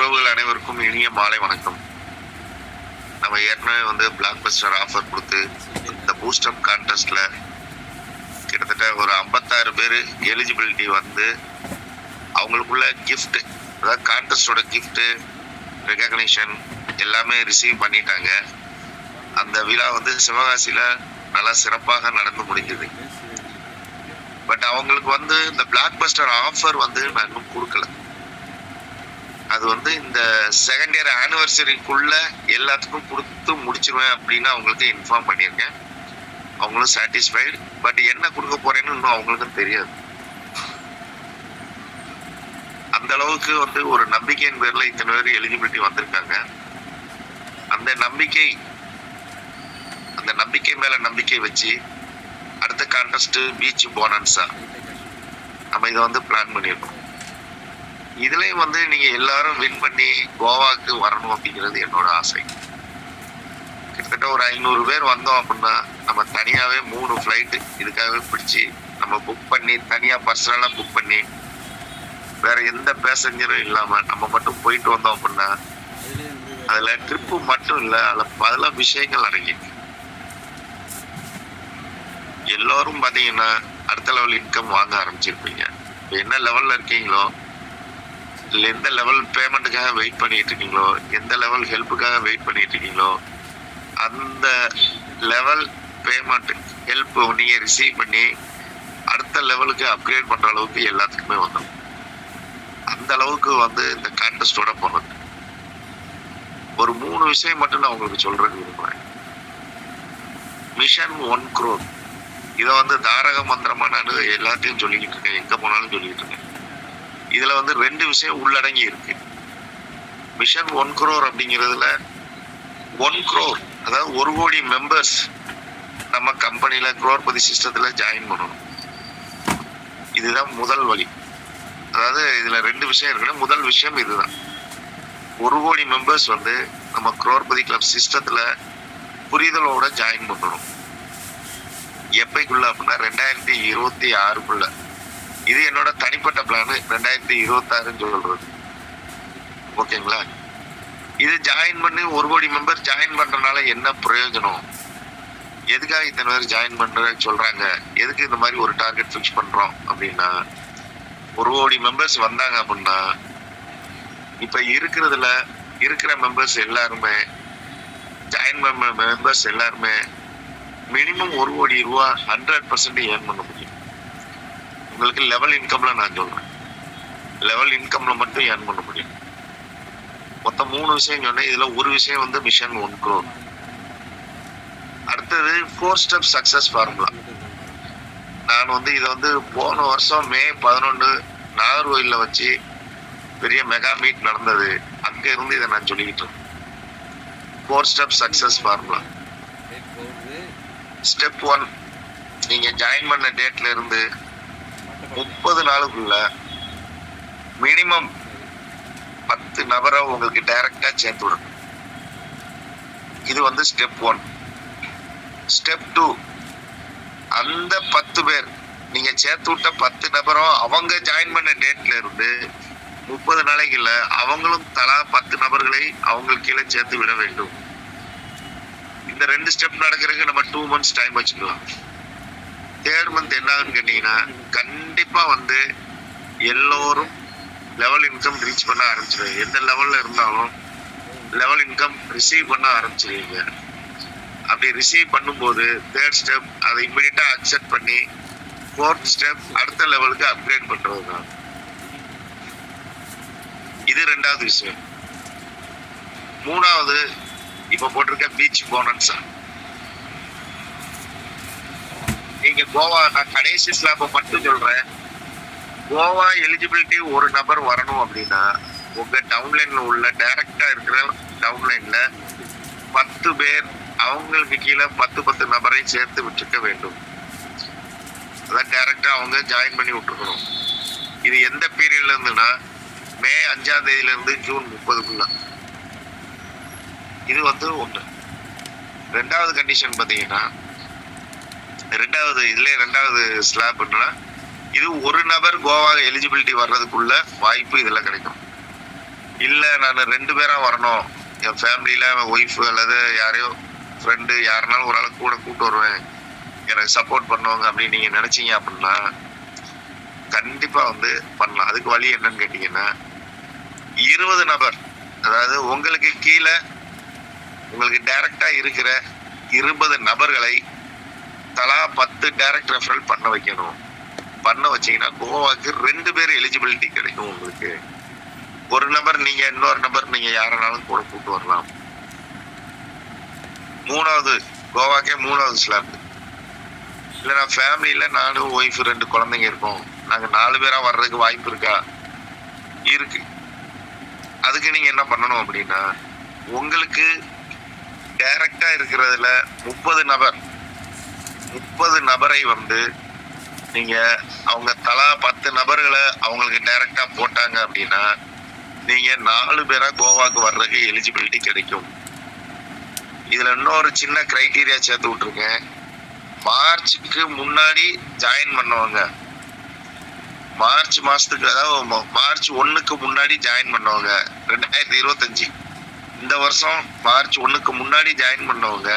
உறவுகள் அனைவருக்கும் இனிய மாலை வணக்கம். நம்ம ஏற்கனவே பிளாக் பஸ்டர் ஆஃபர் கொடுத்து இந்த பூஸ்டப் கான்டெஸ்ட்ல கிட்டத்தட்ட ஒரு 56 பேர் எலிஜிபிலிட்டி அவங்களுக்குள்ள கிஃப்ட், அதாவது கான்டெஸ்டோட கிஃப்ட் ரெகக்னிஷன் எல்லாமே ரிசீவ் பண்ணிட்டாங்க. அந்த விழா சிவகாசியில நல்லா சிறப்பாக நடந்து முடிஞ்சது. பட் அவங்களுக்கு இந்த பிளாக் பஸ்டர் ஆஃபர் நான் இன்னும் கொடுக்கல. அது இந்த செகண்ட் இயர் ஆனிவர்சரிக்குள்ள எல்லாத்துக்கும் கொடுத்து முடிச்சிருவேன் அப்படின்னு அவங்களுக்கு இன்ஃபார்ம் பண்ணியிருக்கேன். அவங்களும் சாட்டிஸ்ஃபைடு. பட் என்ன கொடுக்க போறேன்னு இன்னும் அவங்களுக்கும் தெரியாது. அந்த அளவுக்கு ஒரு நம்பிக்கையின் பேர்ல இத்தனை பேர் எலிஜிபிலிட்டி வந்திருக்காங்க. அந்த நம்பிக்கை மேல நம்பிக்கை வச்சு அடுத்த கான்டெஸ்ட் பீச் போனன்ஸா நம்ம இதை பிளான் பண்ணியிருக்கோம். இதுலயும் நீங்க எல்லாரும் வின் பண்ணி கோவாக்கு வரணும் அப்படிங்கிறது என்னோட ஆசை. கிட்டத்தட்ட ஒரு 500 பேர் வந்தோம் அப்படின்னா நம்ம தனியாவே 3 ஃபிளைட் இதுக்காகவே பிடிச்சி நம்ம புக் பண்ணி தனியா பர்சனலா புக் பண்ணி வேற எந்த பேசஞ்சரும் இல்லாம நம்ம மட்டும் போயிட்டு வந்தோம் அப்படின்னா அதுல ட்ரிப்பு மட்டும் இல்ல, அதுல பல விஷயங்கள் அடங்கிருக்கு. எல்லோரும் பாத்தீங்கன்னா அடுத்த லெவல் இன்கம் வாங்க ஆரம்பிச்சிருப்பீங்க. என்ன லெவல்ல இருக்கீங்களோ இல்லை எந்த லெவல் பேமெண்ட்டுக்காக வெயிட் பண்ணிட்டு இருக்கீங்களோ, எந்த லெவல் ஹெல்ப்புக்காக வெயிட் பண்ணிட்டு இருக்கீங்களோ அந்த லெவல் பேமெண்ட் ஹெல்ப் நீங்க ரிசீவ் பண்ணி அடுத்த லெவலுக்கு அப்கிரேட் பண்ற அளவுக்கு எல்லாத்துக்குமே வந்துடும். அந்த அளவுக்கு இந்த கான்டெஸ்டோட போனது. ஒரு 3 விஷயம் மட்டும் நான் உங்களுக்கு சொல்றதுக்கு விரும்புறேன். மிஷன் 1 crore இதை தாரக மந்திரமா நான் எல்லாத்தையும் சொல்லிக்கிட்டு இருக்கேன், எங்க போனாலும் சொல்லிக்கிட்டு இருக்கேன். இதுல 2 விஷயம் உள்ளடங்கி இருக்கு. மிஷன் 1 crore அப்படிங்கிறதுல 1 crore, அதாவது 1 கோடி மெம்பர்ஸ் நம்ம கம்பெனில குரோர்பதி சிஸ்டத்துல ஜாயின் பண்ணணும். இதுதான் முதல் வழி. அதாவது இதுல 2 விஷயம் இருக்கு. முதல் விஷயம் இதுதான், 1 கோடி மெம்பர்ஸ் நம்ம குரோர்பதி கிளப் சிஸ்டத்துல புரிதலோட ஜாயின் பண்ணணும். எப்பைக்குள்ள அப்படின்னா 2026க்குள்ள. இது என்னோட தனிப்பட்ட பிளான். 2026 சொல்றது ஓகேங்களா? இது ஜாயின் பண்ணி 1 கோடி மெம்பர் ஜாயின் பண்றதுனால என்ன பிரயோஜனம்? எதுக்காக இத்தனை பேர் ஜாயின் பண்ற சொல்றாங்க? எதுக்கு இந்த மாதிரி ஒரு டார்கெட் ஃபிக்ஸ் பண்றோம் அப்படின்னா, 1 கோடி மெம்பர்ஸ் வந்தாங்க அப்படின்னா இப்ப இருக்கிற மெம்பர்ஸ் எல்லாருமே ஜாயின் மெம்பர்ஸ் எல்லாருமே மினிமம் 1 கோடி ரூபா 100% ஏர்ன் பண்ண முடியும். உங்களுக்கு லெவல் இன்கம்ல நான் சொல்றேன், லெவல் இன்கம்ல மட்டும் ஏர்ன் பண்ண முடியும். மொத்தம் 3 விஷயம் சொன்னேன். இதுல ஒரு விஷயம் மிஷன் 1 crore. அடுத்தது 4 ஸ்டெப் சக்சஸ் ஃபார்முலா. நான் இதை போன வருஷம் மே 11 நாகர்கோயில்ல வச்சு பெரிய மெகா மீட் நடந்தது. அங்க இருந்து இதை நான் சொல்லிக்கிட்டு இருக்கேன். 4 ஸ்டெப் சக்சஸ் ஃபார்முலா. ஸ்டெப் 1, நீங்க ஜாயின் பண்ண டேட்ல இருந்து 30 நாளுக்குள்ள மினிமம் 10 நபரை உங்களுக்கு டைரக்டா சேர்த்து விடணும். இது ஸ்டெப் 1. ஸ்டெப் 2, அந்த 10 பேர் நீங்க சேர்த்து விட்ட 10 நபரும் அவங்க ஜாயின் பண்ண டேட்ல இருந்து 30 நாளைக்குள்ள அவங்களும் தலா 10 நபர்களை அவங்களுக்கு கீழே சேர்த்து விட வேண்டும். இந்த 2 ஸ்டெப் நடக்கிறதுக்கு நம்ம 2 months டைம் வச்சுக்கலாம். 3rd month என்னன்னு கேட்டீங்கன்னா கண்டிப்பா எல்லோரும் லெவல் இன்கம் ரீச் பண்ண ஆரம்பிச்சிருவீங்க. எந்த லெவல்ல இருந்தாலும் லெவல் இன்கம் ரிசீவ் பண்ண ஆரம்பிச்சிருவீங்க. அப்படி ரிசீவ் பண்ணும்போது 3rd ஸ்டெப் அதை இமிடியட்டா அக்செப்ட் பண்ணி 4th ஸ்டெப் அடுத்த லெவலுக்கு அப்கிரேட் பண்றது தான். இது 2வது விஷயம். 3வது இப்ப போட்டிருக்க பீச் போனன்ஸா. நீங்க கோவா, நான் கடைசி ஸ்லாப்பை மட்டும் சொல்றேன். கோவா எலிஜிபிலிட்டி ஒரு நபர் வரணும் அப்படின்னா உங்க டவுன்லைன்ல உள்ள டைரக்டா இருக்கிற டவுன்லைன்ல 10 பேர் அவங்களுக்கு கீழே 10 நபரை சேர்த்து விட்டுருக்க வேண்டும். அதான் டைரக்டா அவங்க ஜாயின் பண்ணி விட்டுருக்கணும். இது எந்த பீரியட்ல இருந்துன்னா மே 5ஆம் தேதியில இருந்து ஜூன் 30க்குள்ள. இது 1. 2வது கண்டிஷன் பாத்தீங்கன்னா, 2வது ஸ்லாப்னா இது ஒரு நபர் கோவா எலிஜிபிலிட்டி வர்றதுக்குள்ள வாய்ப்பு இதுல கிடைக்கும். இல்ல நான் 2 பேரா வரணும், என் ஃபேமிலியில ஒய்ஃப் அல்லது யாரையோ ஃப்ரெண்டு யாருனாலும் ஒரு ஆளை கூட கூட்டு வருவேன், எனக்கு சப்போர்ட் பண்ணுவாங்க அப்படின்னு நீங்க நினைச்சீங்க அப்படின்னா கண்டிப்பா வந்து பண்ணலாம். அதுக்கு வழி என்னன்னு கேட்டீங்கன்னா 20 நபர், அதாவது உங்களுக்கு கீழே உங்களுக்கு டைரக்டா இருக்கிற 20 நபர்களை தலா 10 டைரக்ட் ரெஃபரல் பண்ண வைக்கணும். பண்ண வச்சீங்கன்னா கோவாக்கு 2 பேர் எலிஜிபிலிட்டி கிடைக்கும். உங்களுக்கு ஒரு நபர் நீங்க, இன்னொரு நபர் நீங்க யாரனாலும் கூட கூட்டு வரலாம். 3வது கோவாக்கே 3வது ஸ்லாப். இல்ல நான் ஃபேமிலியில நானும் ஒய்ஃப் 2 குழந்தைங்க இருக்கோம், நாங்க 4 பேரா வர்றதுக்கு வாய்ப்பு இருக்கா? இருக்கு. அதுக்கு நீங்க என்ன பண்ணணும் அப்படின்னா உங்களுக்கு டைரக்டா இருக்கிறதுல 30 நபரை வந்து நீங்க அவங்க தலா 10 நபர்களை அவங்களுக்கு டைரக்டா போட்டாங்க அப்படின்னா நீங்க 4 பேரா கோவாக்கு வர்றதுக்கு எலிஜிபிலிட்டி கிடைக்கும். இதுல இன்னொரு சின்ன கிரைட்டீரியா சேர்த்து விட்டுருக்கேன். மார்ச்சுக்கு முன்னாடி ஜாயின் பண்ணவங்க, மார்ச் மாசத்துக்கு, அதாவது மார்ச் 1க்கு முன்னாடி ஜாயின் பண்ணவங்க, 2025 இந்த வருஷம் மார்ச் 1க்கு முன்னாடி ஜாயின் பண்ணவங்க,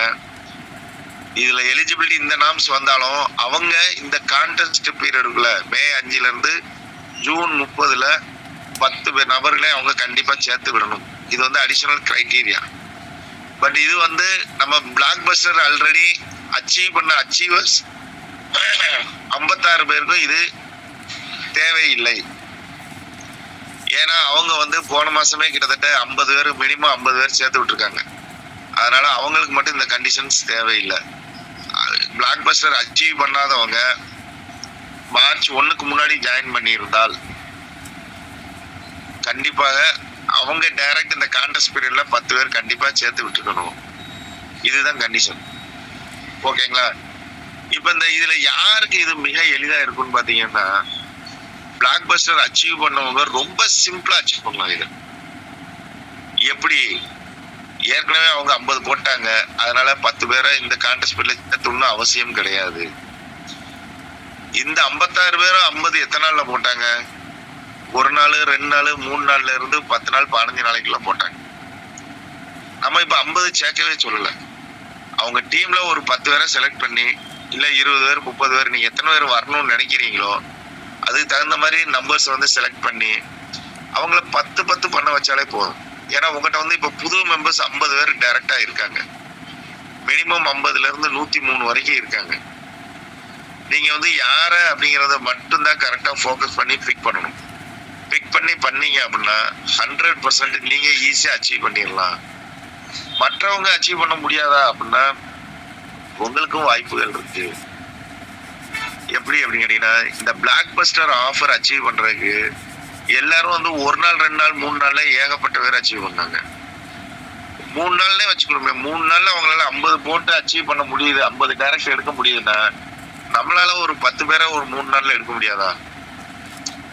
இதுல எலிஜிபிலிட்டி இந்த நாம்ஸ் வந்தாலும் அவங்க இந்த கான்டெஸ்ட் பீரியடுக்குள்ள மே 5ல இருந்து ஜூன் 30ல 10 நபர்களே அவங்க கண்டிப்பா சேர்த்து விடணும். இது வந்து அடிஷனல் கிரைட்டீரியா. பட் இது வந்து நம்ம பிளாக் பஸ்டர் ஆல்ரெடி அச்சீவ் பண்ண அச்சீவர்ஸ் 56 பேருக்கும் இது தேவையில்லை. ஏன்னா அவங்க வந்து போன மாசமே கிட்டத்தட்ட 50 பேர், மினிமம் 50 பேர் சேர்த்து விட்டுருக்காங்க. அதனால அவங்களுக்கு மட்டும் இந்த கண்டிஷன்ஸ் தேவையில்லை. பிளாக் பஸ்டர் அச்சீவ் பண்ணாதவங்க மார்ச் 1க்கு முன்னாடி ஜாயின் பண்ணியிருந்தால் கண்டிப்பாக அவங்க டைரக்ட் இந்த கான்டெஸ்ட் பீரியட்ல 10 பேர் கண்டிப்பா சேர்த்து விட்டுக்கணும். இதுதான் கண்டிஷன். ஓகேங்களா? இப்ப இந்த இதுல யாருக்கு இது மிக எளிதா இருக்கும்னு பாத்தீங்கன்னா பிளாக் பஸ்டர் அச்சீவ் பண்ணவங்க ரொம்ப சிம்பிளா அச்சீவ் பண்ணலாம். இது எப்படி? ஏற்கனவே அவங்க 50 போட்டாங்க, அதனால 10 பேரை இந்த கான்டெஸ்ட் பீரியட்ல சேர்த்துணும் அவசியம் கிடையாது. இந்த 56 பேரும் 50 எத்தனை நாள்ல போட்டாங்க? 1 நாள், 2 நாள், 3 நாள்ல இருந்து 10 நாள், 15 நாளைக்குள்ள போட்டாங்க. நம்ம இப்ப 50 சேர்க்கவே சொல்லல. அவங்க டீம்ல ஒரு 10 பேரை செலக்ட் பண்ணி, இல்ல 20 பேர், 30 பேர், நீங்க எத்தனை பேர் வரணும்னு நினைக்கிறீங்களோ அதுக்கு தகுந்த மாதிரி நம்பர்ஸ் வந்து செலக்ட் பண்ணி அவங்கள 10 பண்ண வச்சாலே போதும். ஏன்னா உங்ககிட்ட வந்து இப்ப புது மெம்பர்ஸ் 50 பேர் டைரக்டா இருக்காங்க. மினிமம் 50ல இருந்து 103 வரைக்கும் இருக்காங்க. நீங்க வந்து யார அப்படிங்கறத மட்டும்தான் கரெக்டா ஃபோக்கஸ் பண்ணி பிக் பண்ணணும். பிக் பண்ணீங்க அப்படின்னா 100% நீங்க ஈஸியா அச்சீவ் பண்ணிடலாம். மற்றவங்க அச்சீவ் பண்ண முடியாதா அப்படின்னா உங்களுக்கும் வாய்ப்புகள் இருக்கு. எப்படி அப்படின்னு கேட்டீங்கன்னா இந்த பிளாக் பஸ்டர் ஆஃபர் அச்சீவ் பண்றதுக்கு எல்லாரும் வந்து 1 நாள், 2 நாள், 3 நாள்ல ஏகப்பட்ட பேர் அச்சீவ் பண்ணாங்க. 3 நாள்லயே வச்சுக்கணுமே, 3 நாள்ல அவங்களால 50 போட்டு அச்சீவ் பண்ண முடியுது, 50 டைரக்ட் எடுக்க முடியுதுன்னா நம்மளால ஒரு 10 பேரை ஒரு 3 நாள்ல எடுக்க முடியாதா?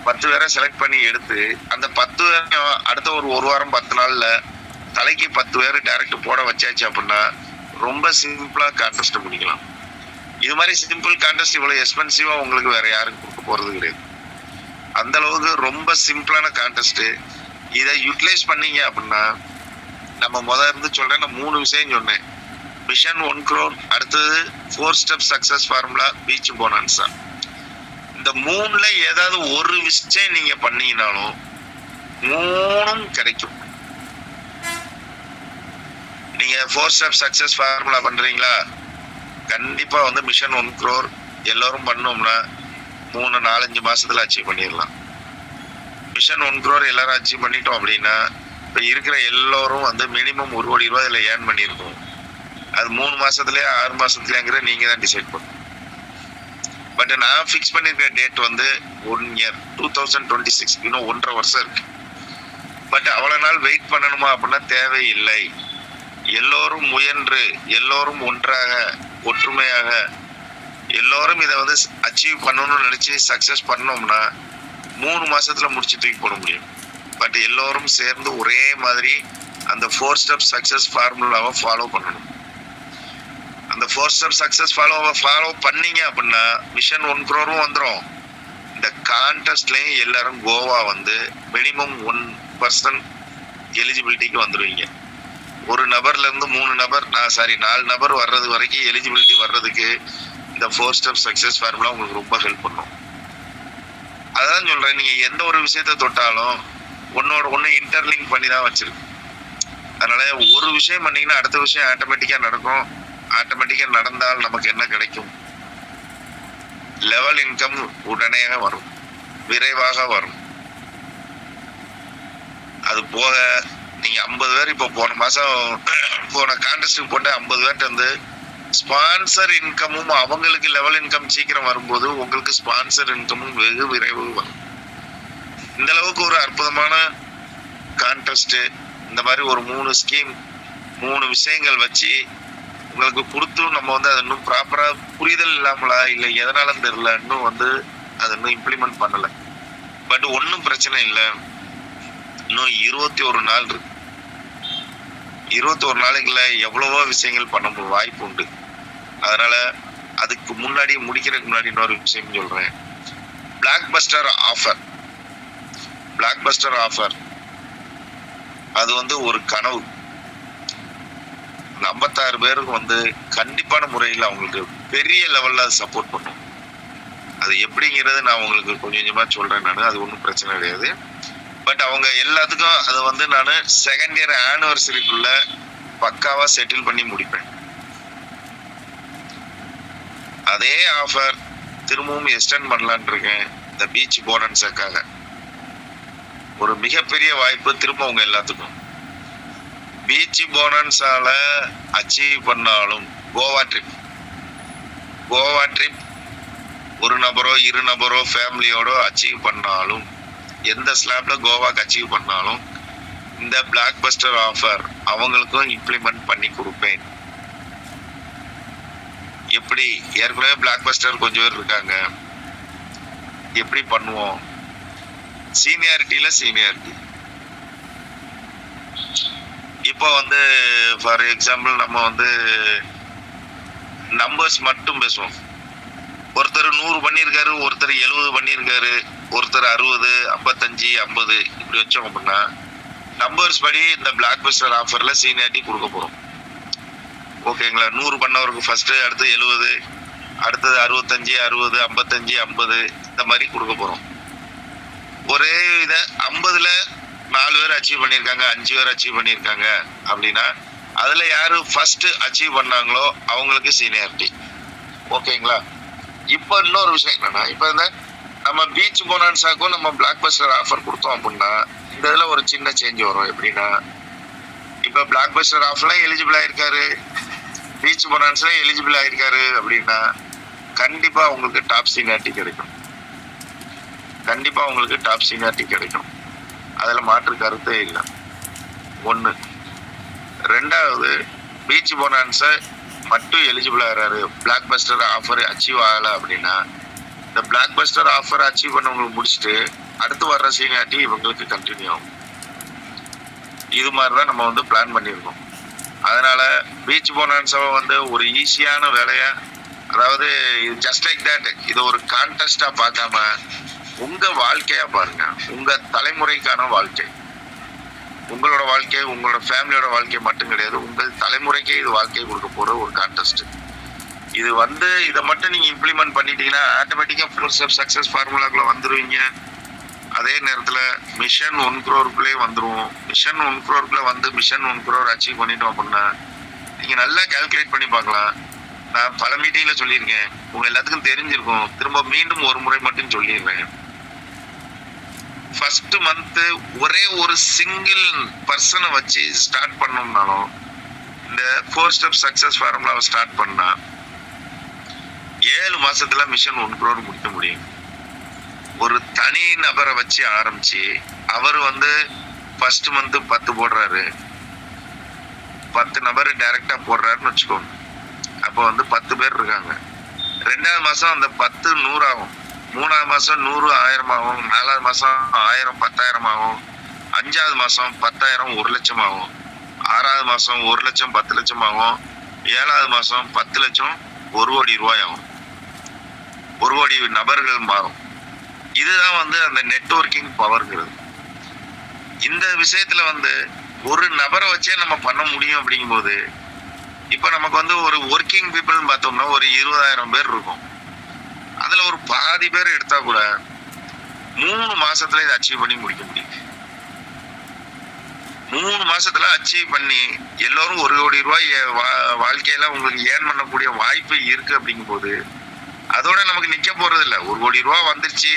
10 பேரை செலக்ட் பண்ணி எடுத்து அந்த 10 பேரை அடுத்த ஒரு வாரம் 10 நாள்ல தலைக்கு 10 பேர் டைரக்ட் போட வச்சாச்சு அப்படின்னா ரொம்ப சிம்பிளா கான்டெஸ்ட் முடிக்கலாம். இது மாதிரி சிம்பிள் கான்டெஸ்ட் இவ்வளவு எக்ஸ்பென்சிவா உங்களுக்கு வேற யாரும் கொடுக்க போறது கிடையாது. அந்த அளவுக்கு ரொம்ப சிம்பிளான கான்டெஸ்ட். இதை யூட்டிலைஸ் பண்ணீங்க அப்படின்னா நம்ம முதல்ல இருந்து சொல்றேன், நான் 3 விஷயம் சொன்னேன். மிஷன் 1 crore, அடுத்தது 4 step சக்சஸ் ஃபார்முலா, பீச் போனன்ஸா. இந்த 3ல ஏதாவது ஒரு விஷயம் நீங்க பண்ணீங்கனாலும் 3ம் கிடைக்கும். நீங்க 4 step சக்சஸ் ஃபார்முலா பண்றீங்களா, கண்டிப்பா வந்து மிஷன் 1 crore எல்லாரும் பண்ணோம்னா 3-4-5 மாசத்துல அச்சீவ் பண்ணிடலாம். மிஷன் 1 crore எல்லாரும் அச்சீவ் பண்ணிட்டோம் அப்படின்னா இப்ப இருக்கிற எல்லாரும் வந்து மினிமம் 1 கோடி ரூபாய் இதுல ஏர்ன் பண்ணிருக்கோம். அது 3 மாசத்துலயே 6 மாசத்துலங்கிற நீங்க தான் டிசைட் பண்ணணும். பட் நான் ஃபிக்ஸ் பண்ணிருக்கிற டேட் வந்து 1 year 2026, இன்னும் 1.5 வருஷம் இருக்கு. பட் அவ்வளவு நாள் வெயிட் பண்ணணுமா அப்படின்னா தேவையில்லை. எல்லோரும் முயன்று, எல்லோரும் ஒன்றாக, ஒற்றுமையாக எல்லோரும் இதை வந்து அச்சீவ் பண்ணணும்னு நினைச்சு சக்சஸ் பண்ணோம்னா 3 மாசத்துல முடிச்சு தூக்கி போட முடியும். பட் எல்லோரும் சேர்ந்து ஒரே மாதிரி அந்த 4 step சக்சஸ் ஃபார்முலாவை ஃபாலோ பண்ணணும். அந்த 4 step சக்சஸ் ஃபாலோ பண்ணீங்க அப்படின்னா மிஷன் 1 crore வந்துடும். இந்த கான்டெஸ்ட்லயும் எல்லாரும் கோவா வந்து மினிமம் 1% எலிஜிபிலிட்டிக்கு வந்துடுவீங்க. ஒரு நபர்ல இருந்து 3 நபர் 4 நபர் வர்றது வரைக்கும் எலிஜிபிலிட்டி வர்றதுக்கு இந்த 4 ஸ்டெப் சக்சஸ் ஃபார்முலா உங்களுக்கு ரொம்ப ஹெல்ப் பண்ணும். அதான் சொல்றேன், நீங்க எந்த ஒரு விஷயத்த தொட்டாலும் ஒன்னோட ஒண்ணு இன்டர்லிங்க் பண்ணி தான் வச்சிருக்கு. அதனால ஒரு விஷயம் பண்ணீங்கன்னா அடுத்த விஷயம் ஆட்டோமேட்டிக்கா நடக்கும். ஆட்டோமேட்டிக்கா நடந்தால் நமக்கு என்ன கிடைக்கும்? லெவல் இன்கம் உடனே வரும், விரைவாக வரும். அது போக நீங்க 50 பேர் இப்போ போன கான்டெஸ்ட்டுக்கு போட்ட 50 பேர்ட்ட வந்து ஸ்பான்சர் இன்கமும் அவங்களுக்கு லெவல் இன்கம் சீக்கிரம் வரும்போது உங்களுக்கு ஸ்பான்சர் இன்கமும் வெகு விரைவு வரும். இந்த அளவுக்கு ஒரு அற்புதமான கான்டெஸ்ட், இந்த மாதிரி ஒரு 3 ஸ்கீம் 3 விஷயங்கள் வச்சு உங்களுக்கு கொடுத்தும் நம்ம வந்து அது இன்னும் ப்ராப்பரா புரிதல் இல்லாமலா இல்லை எதனாலும் தெரியல, இன்னும் வந்து அதை இன்னும் இம்ப்ளிமெண்ட் பண்ணல. பட் ஒன்றும் பிரச்சனை இல்லை, இன்னும் 21 நாள் இருக்கு. 21 நாளைக்குள்ள எவ்வளவோ விஷயங்கள் பண்ண வாய்ப்பு உண்டு. அதனால அதுக்கு முன்னாடி முடிக்கிறதுக்கு முன்னாடி இன்னொரு விஷயம் சொல்றேன். பிளாக் பஸ்டர் ஆஃபர் அது வந்து ஒரு கனவு. 56 பேருக்கு வந்து கண்டிப்பான முறையில் அவங்களுக்கு பெரிய லெவல்ல அது சப்போர்ட் பண்ணும். அது எப்படிங்கிறது நான் உங்களுக்கு கொஞ்சம் கொஞ்சமா சொல்றேன். நான் அது ஒன்றும் பிரச்சனை கிடையாது. பட் அவங்க எல்லாத்துக்கும் அதை வந்து நான் செகண்ட் இயர் ஆனிவர்சரிக்குள்ள பக்காவா செட்டில் பண்ணி முடிப்பேன். அதே ஆஃபர் திரும்பவும் எக்ஸ்டெண்ட் பண்ணலான் இருக்கேன். இந்த பீச் போனன்ஸுக்காக ஒரு மிகப்பெரிய வாய்ப்பு திரும்ப உங்க எல்லாத்துக்கும். பீச் போனன்ஸால அச்சீவ் பண்ணாலும் கோவா ட்ரிப் ஒரு நபரோ 2 நபரோ ஃபேமிலியோட அச்சீவ் பண்ணாலும், எந்த ஸ்லாப்ல கோவாக்கு அச்சீவ் பண்ணாலும் இந்த பிளாக் பஸ்டர் ஆஃபர் அவங்களுக்கும் இம்ப்ளிமெண்ட் பண்ணி கொடுப்பேன். எப்படி ஏற்கனவே பிளாக் பஸ்டர் கொஞ்சம் பேர் இருக்காங்க, எப்படி பண்ணுவோம்? சீனியாரிட்டி இப்போ வந்து ஃபார் எக்ஸாம்பிள் நம்ம வந்து நம்பர்ஸ் மட்டும் பேசுவோம். ஒருத்தர் 100 பண்ணியிருக்காரு, ஒருத்தர் 70 பண்ணியிருக்காரு, ஒருத்தர் 60, 55, 50 இப்படி வச்சோம் அப்படின்னா நம்பர்ஸ் படி இந்த பிளாக் பஸ்டர் ஆஃபர்ல சீனியாரிட்டி கொடுக்க போறோம். ஓகேங்களா? 100 பண்ணவருக்கு ஃபர்ஸ்ட், அடுத்து 70, அடுத்தது 65, 60, 55, 50 இந்த மாதிரி கொடுக்க போறோம். ஒரே இதை 50ல 4 பேர் அச்சீவ் பண்ணியிருக்காங்க, 5 பேர் அச்சீவ் பண்ணியிருக்காங்க அப்படின்னா அதுல யாரு ஃபர்ஸ்ட் அச்சீவ் பண்ணாங்களோ அவங்களுக்கு சீனியாரிட்டி. ஓகேங்களா? இப்போ இன்னொரு விஷயம் என்னன்னா, இப்போ இந்த நம்ம பீச் போனன்ஸாக்கும் நம்ம பிளாக் பஸ்டர் ஆஃபர் கொடுத்தோம் அப்படின்னா இந்த இதுல ஒரு சின்ன சேஞ்ச் வரும். எப்படின்னா, இப்ப பிளாக் பஸ்டர் ஆஃபர்ல எலிஜிபிள் ஆயிருக்காரு, பீச் போனன்ஸ்ல எலிஜிபிள் ஆயிருக்காரு அப்படின்னா கண்டிப்பா உங்களுக்கு டாப் சீனியாரிட்டி கிடைக்கும். அதுல மாற்று கருத்தே இல்லை. 1. 2வது, பீச் போனன்ஸை மட்டும் எலிஜிபிள் ஆகிறாரு, பிளாக் பஸ்டர் ஆஃபர் அச்சீவ் ஆகலை அப்படின்னா இந்த பிளாக் பஸ்டர் ஆஃபர் அச்சீவ் பண்ணவங்களுக்கு முடிச்சுட்டு அடுத்து வர்ற சீனியாரிட்டி இவங்களுக்கு கண்டினியூ ஆகும். இது மாதிரிதான் நம்ம வந்து பிளான் பண்ணியிருக்கோம். அதனால பீச் போனன்ஸை வந்து ஒரு ஈஸியான வேலையா, அதாவது ஜஸ்ட் லைக் தட், இது ஒரு கான்டெஸ்டா பார்க்காம உங்க வாழ்க்கையா பாருங்க. உங்க தலைமுறைக்கான வாழ்க்கை, உங்களோட வாழ்க்கை, உங்களோட ஃபேமிலியோட வாழ்க்கை மட்டும் கிடையாது, உங்கள் தலைமுறைக்கே இது வாழ்க்கையை கொடுக்க போற ஒரு கான்டெஸ்ட். இது வந்து இதை மட்டும் நீங்க இம்ப்ளிமெண்ட் பண்ணிட்டீங்கன்னா ஆட்டோமேட்டிக்கா 4 ஸ்டெப் சக்சஸ் ஃபார்முலாக்குள்ள வந்துருவீங்க. அதே நேரத்துல மிஷன் 1 crore வந்துருவோம். மிஷன் 1 crore வந்து மிஷன் 1 crore அச்சீவ் பண்ணிட்டோம் அப்படின்னா நீங்க நல்லா கால்குலேட் பண்ணி பார்க்கலாம். நான் பல மீட்டிங்ல சொல்லியிருக்கேன், உங்க எல்லாத்துக்கும் தெரிஞ்சிருக்கும். திரும்ப மீண்டும் ஒரு முறை மட்டும் சொல்லிடுறேன். ஃபர்ஸ்ட் மந்த் ஒரே ஒரு சிங்கிள் பர்சனை வச்சு ஸ்டார்ட் பண்ணோம்னாலும் இந்த 4 ஸ்டெப் சக்சஸ் ஃபார்முலாவை ஸ்டார்ட் பண்ணா 7 மாசத்துல மிஷன் 1 crore முடிக்க முடியும். ஒரு தனி நபரை வச்சு ஆரம்பிச்சு அவர் வந்து ஃபர்ஸ்ட் மந்த் 10 போடுறாரு, 10 நபர் டைரக்டா போடுறாருன்னு வச்சுக்கோங்க. அப்போ வந்து 10 பேர் இருக்காங்க. 2வது மாசம் அந்த 10 100 ஆகும், 3வது மாசம் 100 1000 ஆகும், 4வது மாசம் 1000 10,000 ஆகும், 5வது மாசம் 10,000 1 லட்சம் ஆகும், 6வது மாசம் 1 லட்சம் 10 லட்சம் ஆகும், 7வது மாசம் 10 லட்சம் 1 கோடி ரூபாய் ஆகும். 1 கோடி நபர்கள் மாறும். இதுதான் வந்து அந்த நெட்வொர்க்கிங் பவர்ங்கிறது. இந்த விஷயத்துல வந்து ஒரு நபரை வச்சே நம்ம பண்ண முடியும் அப்படிங்கும்போது, இப்ப நமக்கு வந்து ஒரு ஒர்க்கிங் பீப்புள்னு பார்த்தோம்னா ஒரு 20,000 பேர் இருக்கும். அதுல ஒரு பாதி பேர் எடுத்தா கூட 3 மாசத்துல இதை அச்சீவ் பண்ணி முடிக்க முடியும். 3 மாசத்துல அச்சீவ் பண்ணி எல்லாரும் 1 கோடி ரூபாய் வாழ்க்கையில உங்களுக்கு ஏர்ன் பண்ணக்கூடிய வாய்ப்பு இருக்கு அப்படிங்கும்போது, அதோட நமக்கு நிக்க போறது இல்ல. 1 கோடி ரூபாய் வந்துருச்சு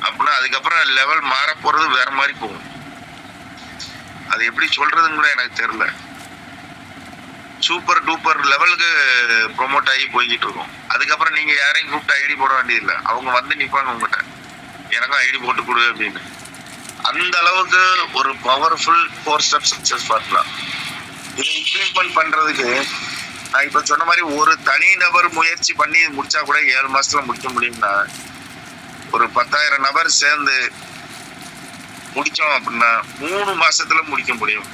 அப்படின்னா அதுக்கப்புறம் லெவல் மாற போறது வேற மாதிரி போகும். அது எப்படி சொல்றதுன்னு கூட எனக்கு தெரியல. சூப்பர் டூப்பர் லெவலுக்கு ப்ரொமோட் ஆகி போய்கிட்டு இருக்கும். அதுக்கப்புறம் நீங்க யாரையும் கூப்பிட்டு ஐடி போட வேண்டியதில்லை. அவங்க வந்து நிப்பாங்க உங்ககிட்ட, எனக்கும் ஐடி போட்டு கொடு அப்படின்னு. அந்த அளவுக்கு ஒரு பவர்ஃபுல் 4 ஸ்டெப் சக்சஸ் ஃபார்முலா. இதை இம்ப்ளிமெண்ட் பண்றதுக்கு நான் இப்ப சொன்ன மாதிரி ஒரு தனி நபர் முயற்சி பண்ணி முடிச்சா கூட 7 மாசத்துல முடிக்க முடியும்னா, ஒரு 10,000 நபர் சேர்ந்து முடிச்சோம் அப்படின்னா 3 மாசத்துல முடிக்க முடியும்.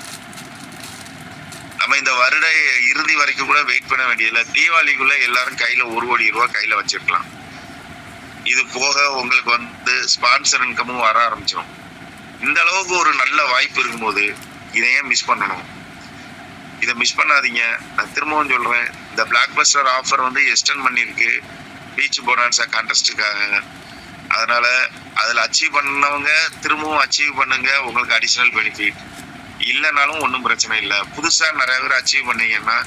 நம்ம இந்த வருட இறுதி வரைக்கும் கூட வெயிட் பண்ண வேண்டியதில்லை. தீபாவளிக்குள்ள எல்லாரும் கையில 1 கோடி ரூபாய் கையில வச்சிருக்கலாம். இது போக உங்களுக்கு வந்து ஸ்பான்சர் இன்கமும் வர ஆரம்பிச்சிடும். இந்த அளவுக்கு ஒரு நல்ல வாய்ப்பு இருக்கும்போது இதை ஏன் மிஸ் பண்ணணும்? இதை மிஸ் பண்ணாதீங்க. நான் திரும்பவும் சொல்றேன், இந்த பிளாக் பஸ்டர் ஆஃபர் வந்து எக்ஸ்டெண்ட் பண்ணிருக்கு பீச் போனான்ஸா கான்டெஸ்ட்டுக்காக. அதனால அதில் அச்சீவ் பண்ணவங்க திரும்பவும் அச்சீவ் பண்ணுங்க, உங்களுக்கு அடிஷனல் பெனிஃபிட். இல்லைனாலும் ஒன்றும் பிரச்சனை இல்லை. புதுசாக நிறைய பேர் அச்சீவ் பண்ணீங்கன்னா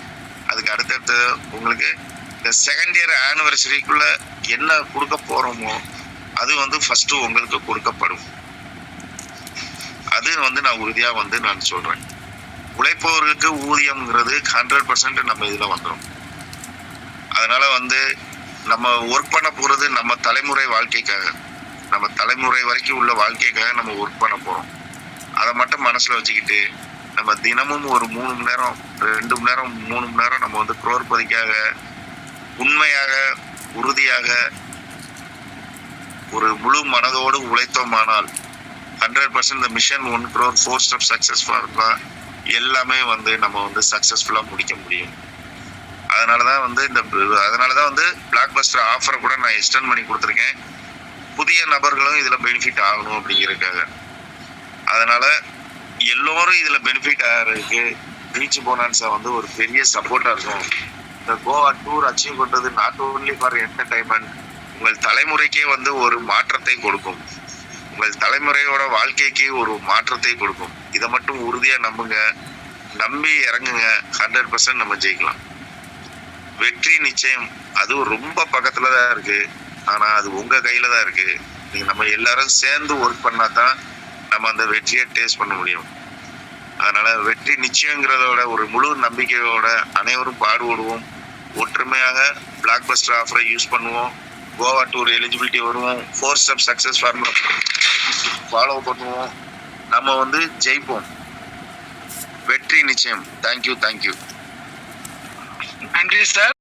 அதுக்கு அடுத்தடுத்து உங்களுக்கு இந்த செகண்ட் இயர் ஆனிவர்சரிக்குள்ள என்ன கொடுக்க போறோமோ அது வந்து ஃபர்ஸ்ட் உங்களுக்கு கொடுக்கப்படும். அது வந்து நான் உறுதியா வந்து நான் சொல்றேன். உழைப்பவர்களுக்கு ஊதியம்ங்கிறது 100% நம்ம இதுல வந்துடும். அதனால வந்து நம்ம ஒர்க் பண்ண போறது நம்ம தலைமுறை வாழ்க்கைக்காக, நம்ம தலைமுறை வரைக்கும் உள்ள வாழ்க்கைக்காக நம்ம ஒர்க் பண்ண போறோம். அதை மட்டும் மனசுல வச்சுக்கிட்டு நம்ம தினமும் ஒரு 3 மணி நேரம் 2 மணி நேரம் 3 மணி நேரம் நம்ம வந்து குரோர்பதிக்காக உண்மையாக உறுதியாக ஒரு முழு மனதோடு உழைத்தோமானால் 100% இந்த mission 1 crore 4 step success formula எல்லாமே வந்து நம்ம வந்து சக்சஸ்ஃபுல்லா முடிக்க முடியும். அதனாலதான் வந்து பிளாக் பஸ்டர் ஆஃபரை கூட நான் எக்ஸ்டெண்ட் பண்ணி கொடுத்துருக்கேன். புதிய நபர்களும் இதுல பெனிஃபிட் ஆகணும் அப்படிங்கிறதுக்காக. அதனால எல்லோரும் இதுல பெனிஃபிட் ஆகிறதுக்கு பீச் போனான்ஸா வந்து ஒரு பெரிய சப்போர்ட்டா இருக்கும். இந்த கோவா டூர் அச்சீவ் பண்றது நாட் ஓன்லி ஃபார் என்டர்டைன்மெண்ட், உங்கள் தலைமுறைக்கே வந்து ஒரு மாற்றத்தை கொடுக்கும். உங்கள் தலைமுறையோட வாழ்க்கைக்கு ஒரு மாற்றத்தை கொடுக்கும். இதை மட்டும் உறுதியா நம்புங்க, நம்பி இறங்குங்க. 100% நம்ம ஜெயிக்கலாம். வெற்றி நிச்சயம். அது ரொம்ப பக்கத்துல தான் இருக்கு. ஆனா அது உங்க கையில தான் இருக்கு. நீங்க நம்ம எல்லாரும் சேர்ந்து ஒர்க் பண்ணா தான் நம்ம அந்த வெற்றியை டேஸ்ட் பண்ண முடியும். அதனால வெற்றி நிச்சயங்கிறதோட ஒரு முழு நம்பிக்கையோட அனைவரும் பாடுபடுவோம். ஒற்றுமையாக பிளாக் பஸ்டர் ஆஃபரை யூஸ் பண்ணுவோம். கோவா டூர் எலிஜிபிலிட்டி வருவோம். 4 ஸ்டெப் சக்சஸ் ஃபார்முலா ஃபாலோ பண்ணுவோம். நம்ம வந்து ஜெயிப்போம். வெற்றி நிச்சயம். தேங்க்யூ. நன்றி சார்.